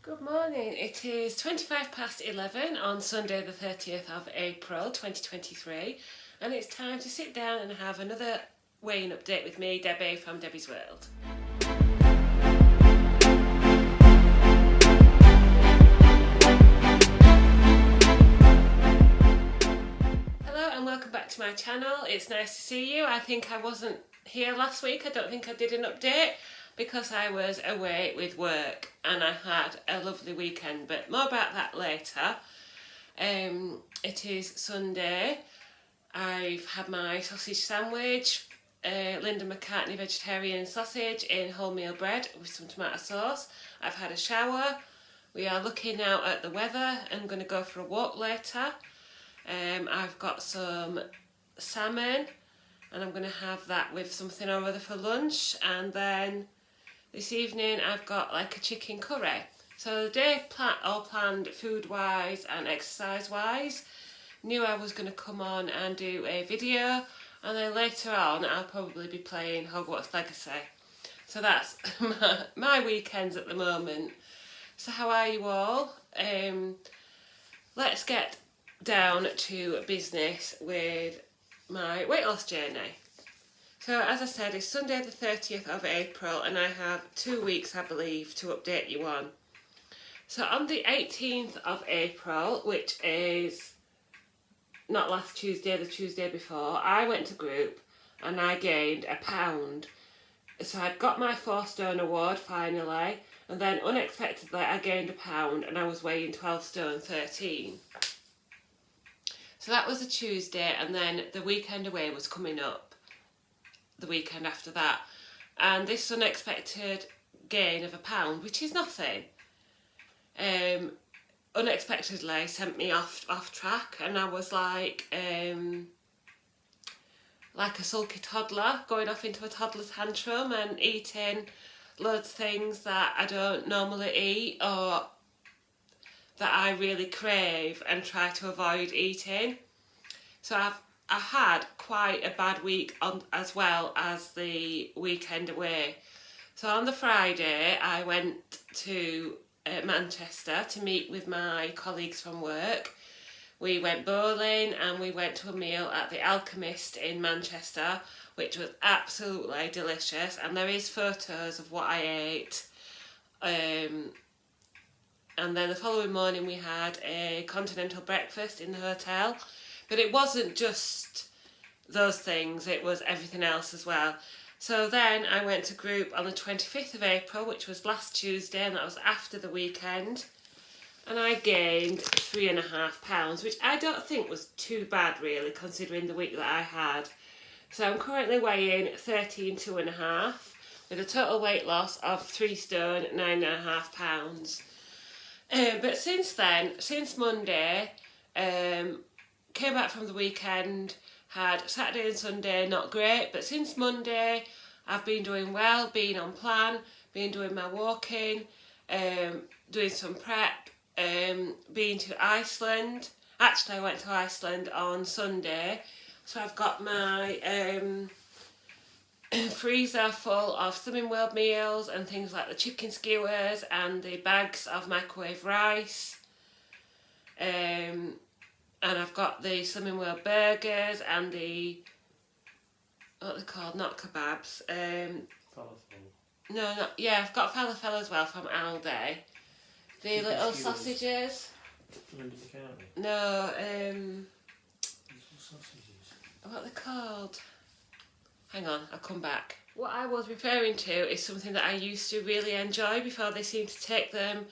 Good morning. It is 11 on Sunday the 30th of April 2023 and it's time to sit down and have another weighing update with me, Debbie from Debbie's World. Hello and welcome back to my channel. It's nice to see you. I think I wasn't here last week. I don't think I did an update because I was away with work and I had a lovely weekend, but more about that later. It is Sunday. I've had my sausage sandwich, Linda McCartney vegetarian sausage in wholemeal bread with some tomato sauce. I've had a shower. We are looking out at the weather and going to go for a walk later. I've got some salmon and I'm going to have that with something or other for lunch, and then this evening I've got like a chicken curry. So the day all planned food wise and exercise wise. Knew I was going to come on and do a video, and then later on I'll probably be playing Hogwarts Legacy. So that's my weekends at the moment. So how are you all? Let's get down to business with my weight loss journey. So as I said, it's Sunday the 30th of April and I have 2 weeks, I believe, to update you on. So on the 18th of April, which is not last Tuesday, the Tuesday before, I went to group and I gained a pound. So I'd got my 4 stone award finally, and then unexpectedly I gained a pound and I was weighing 12 stone 13. So that was a Tuesday, and then the weekend away was coming up the weekend after that. And this unexpected gain of a pound, which is nothing, unexpectedly sent me off track, and I was like a sulky toddler going off into a toddler's tantrum and eating loads of things that I don't normally eat or that I really crave and try to avoid eating. So I had quite a bad week on as well as the weekend away. So on the Friday I went to Manchester to meet with my colleagues from work. We went bowling and we went to a meal at the Alchemist in Manchester, which was absolutely delicious, and there is photos of what I ate. And then the following morning we had a continental breakfast in the hotel, but it wasn't just those things, it was everything else as well. So then I went to group on the 25th of April, which was last Tuesday, and that was after the weekend, and I gained 3.5 pounds, which I don't think was too bad really considering the week that I had. So I'm currently weighing 13.2.5 with a total weight loss of 3 stone 9.5 pounds. But since then, since Monday, came back from the weekend, had Saturday and Sunday not great, but since Monday I've been doing well, been on plan, been doing my walking, doing some prep, been to Iceland. Actually I went to Iceland on Sunday, so I've got my freezer full of Slimming World meals and things like the chicken skewers and the bags of microwave rice, and I've got the Slimming World burgers and the, what are they called, not kebabs, I've got falafel as well from Aldi, the chicken little skewers. Sausages, Linda McCartney? no, sausages. what are they called? Hang on, I'll come back. What I was referring to is something that I used to really enjoy before they seemed to take them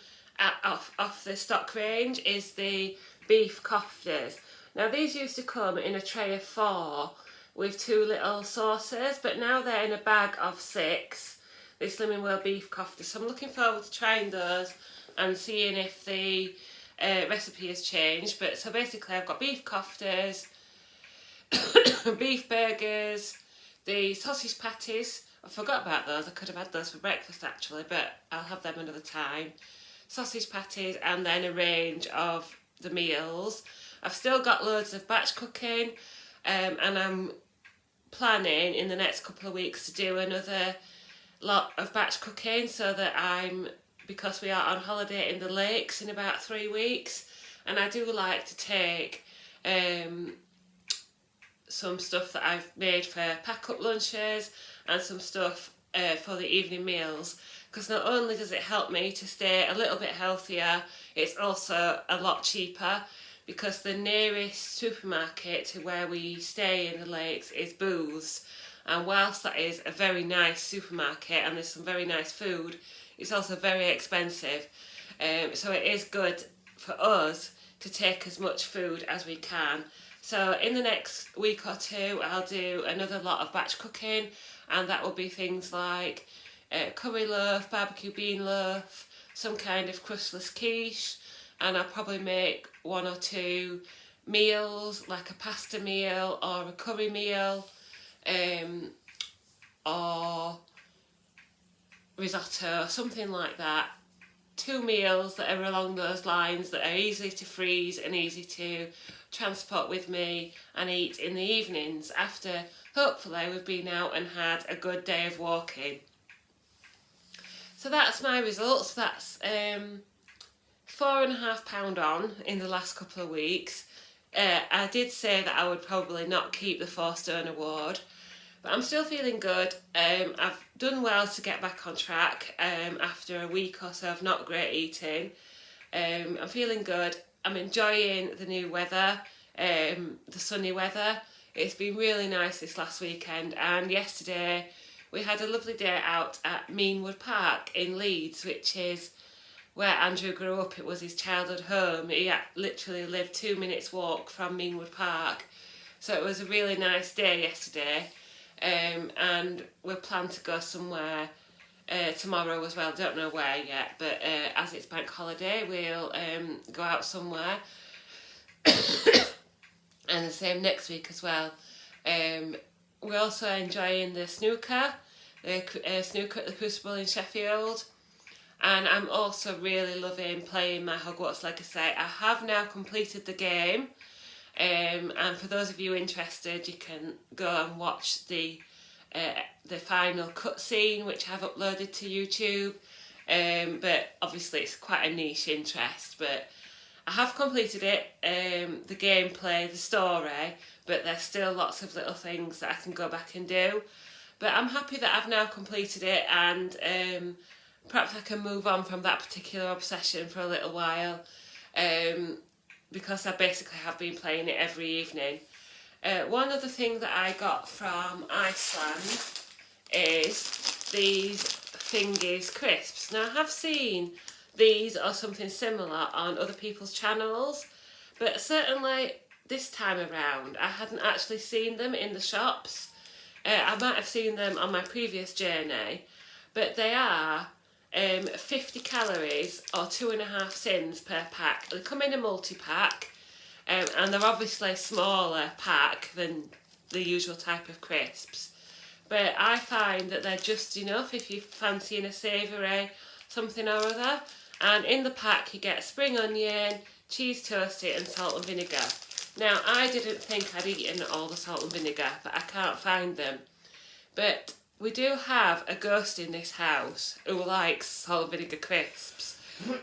off the stock range, is the beef koftas. Now these used to come in a tray of 4 with 2 little sauces, but now they're in a bag of 6, the Slimming World beef koftas. So I'm looking forward to trying those and seeing if the recipe has changed. But so basically I've got beef koftas, beef burgers, the sausage patties. I forgot about those, I could have had those for breakfast actually, but I'll have them another time. Sausage patties, and then a range of the meals. I've still got loads of batch cooking, and I'm planning in the next couple of weeks to do another lot of batch cooking so that I'm because we are on holiday in the lakes in about 3 weeks, and I do like to take some stuff that I've made for pack-up lunches and some stuff for the evening meals, because not only does it help me to stay a little bit healthier, it's also a lot cheaper, because the nearest supermarket to where we stay in the lakes is Booths, and whilst that is a very nice supermarket and there's some very nice food, it's also very expensive. So it is good for us to take as much food as we can. So in the next week or two, I'll do another lot of batch cooking, and that will be things like curry loaf, barbecue bean loaf, some kind of crustless quiche, and I'll probably make 1 or 2 meals, like a pasta meal or a curry meal, or risotto, something like that. 2 meals that are along those lines, that are easy to freeze and easy to transport with me and eat in the evenings after hopefully we've been out and had a good day of walking. So that's my results. That's £4.5 on in the last couple of weeks. I did say that I would probably not keep the 4 stone award, but I'm still feeling good. I've done well to get back on track after a week or so of not great eating. I'm feeling good. I'm enjoying the new weather, the sunny weather. It's been really nice this last weekend, and yesterday we had a lovely day out at Meanwood Park in Leeds, which is where Andrew grew up. It was his childhood home. He literally lived 2 minutes walk from Meanwood Park. So it was a really nice day yesterday, and we're planned to go somewhere tomorrow as well. Don't know where yet, but as it's bank holiday, we'll go out somewhere. And the same next week as well. We're also enjoying the snooker at the Crucible in Sheffield. And I'm also really loving playing my Hogwarts Legacy. I have now completed the game, and for those of you interested, you can go and watch the final cutscene, which I've uploaded to YouTube. But obviously it's quite a niche interest, but I have completed it, the gameplay, the story, but there's still lots of little things that I can go back and do. But I'm happy that I've now completed it, and perhaps I can move on from that particular obsession for a little while, because I basically have been playing it every evening. One other thing that I got from Iceland is these Fingies crisps. Now I have seen these or something similar on other people's channels, but certainly this time around I hadn't actually seen them in the shops. I might have seen them on my previous journey, but they are 50 calories or 2.5 sins per pack. They come in a multi-pack, and they're obviously a smaller pack than the usual type of crisps, but I find that they're just enough if you're fancying a savoury something or other. And in the pack you get spring onion, cheese toasted and salt and vinegar. Now I didn't think I'd eaten all the salt and vinegar, but I can't find them. But we do have a ghost in this house who likes salt and vinegar crisps.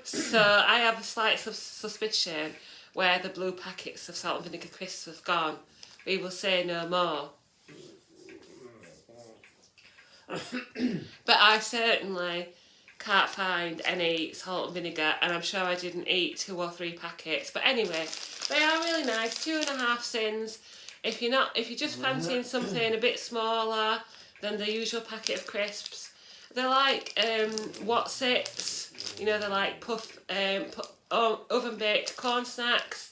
So I have a slight suspicion where the blue packets of salt and vinegar crisps have gone. We will say no more. But I certainly can't find any salt and vinegar, and I'm sure I didn't eat 2 or 3 packets. But anyway, they are really nice, 2.5 sins. If you're just fancying something a bit smaller than the usual packet of crisps, they're like Wotsits, you know, they're like oven baked corn snacks.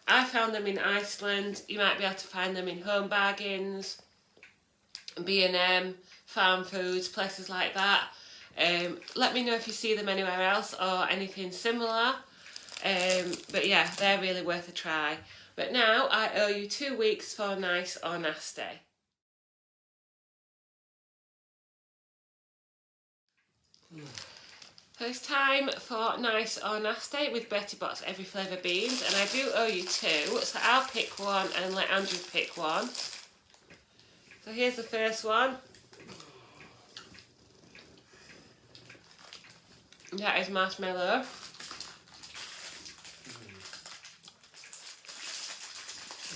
I found them in Iceland. You might be able to find them in Home Bargains, B&M, Farm Foods, places like that. Let me know if you see them anywhere else or anything similar. But yeah, they're really worth a try. But now I owe you 2 weeks for Nice or Nasty. So it's time for Nice or Nasty with Bertie Bott's Every Flavour Beans, and I do owe you 2, so I'll pick one and let Andrew pick one. So here's the first one. That is marshmallow. Let's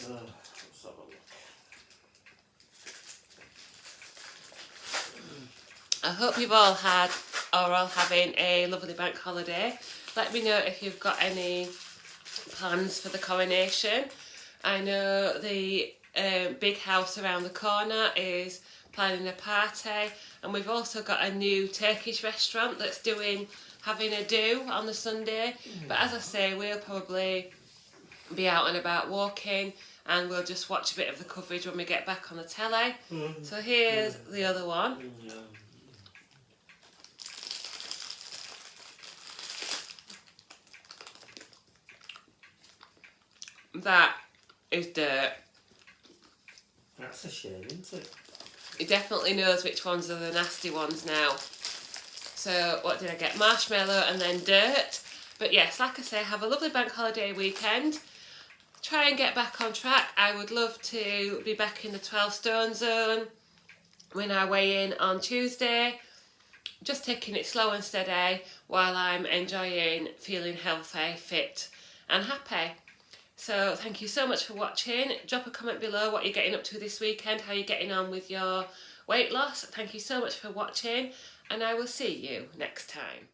have a look. I hope you've all had or all having a lovely bank holiday. Let me know if you've got any plans for the coronation. I know the big house around the corner is planning a party, and we've also got a new Turkish restaurant that's having a do on the Sunday. But as I say, we'll probably be out and about walking, and we'll just watch a bit of the coverage when we get back on the telly. So here's the other one. That is dirt. That's a shame, isn't it? He definitely knows which ones are the nasty ones now. So what did I get? Marshmallow and then dirt. But yes, like I say, have a lovely bank holiday weekend. Try and get back on track. I would love to be back in the 12 stone zone when I weigh in on Tuesday. Just taking it slow and steady while I'm enjoying feeling healthy, fit and happy. So thank you so much for watching. Drop a comment below what you're getting up to this weekend, how you're getting on with your weight loss. Thank you so much for watching, and I will see you next time.